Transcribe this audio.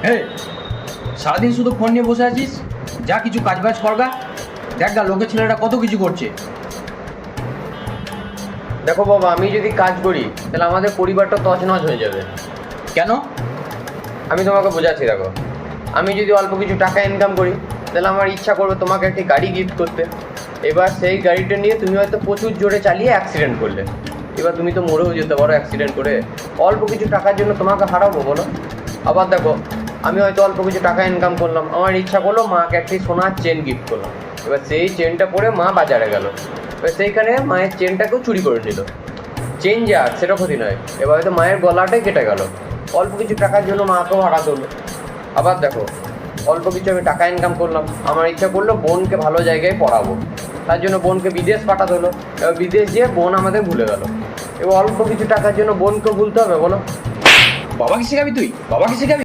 হে, সারাদিন শুধু ফোন নিয়ে বসে আছিস, যা কিছু কাজবাজ করগা। দেখ গা লোকের ছেলেরা কত কিছু করছে। দেখো বাবা, আমি যদি কাজ করি তাহলে আমাদের পরিবারটা তছনছ হয়ে যাবে। কেন? আমি তোমাকে বোঝাচ্ছি। দেখো, আমি যদি অল্প কিছু টাকা ইনকাম করি তাহলে আমার ইচ্ছা করবে তোমাকে একটি গাড়ি গিফট করতে। এবার সেই গাড়িটা নিয়ে তুমি হয়তো প্রচুর জোরে চালিয়ে অ্যাক্সিডেন্ট করলে, এবার তুমি তো মরেও যেতে পারো অ্যাক্সিডেন্ট করে। অল্প কিছু টাকার জন্য তোমাকে হারাবো বলো? আবার দেখো, আমি হয়তো অল্প কিছু টাকা ইনকাম করলাম, আমার ইচ্ছা করলো মাকে একটি সোনার চেন গিফট করলাম। এবার সেই চেনটা পরে মা বাজারে গেল, এবার সেইখানে মায়ের চেনটাকেও চুরি করে নিল। চেন যাক, সেটা ক্ষতি নয়, এবার হয়তো মায়ের গলাটাই কেটে গেল। অল্প কিছু টাকার জন্য মাকেও হারাতে হলো। আবার দেখো, অল্প কিছু আমি টাকা ইনকাম করলাম, আমার ইচ্ছা করলো বোনকে ভালো জায়গায় পড়াবো, তার জন্য বোনকে বিদেশ পাঠাতে হলো। এবার বিদেশ যেয়ে বোন আমাদের ভুলে গেল। এবার অল্প কিছু টাকার জন্য বোনকে ভুলতে হবে বলো? বাবাকে শেখাবি তুই? বাবাকে শেখাবি?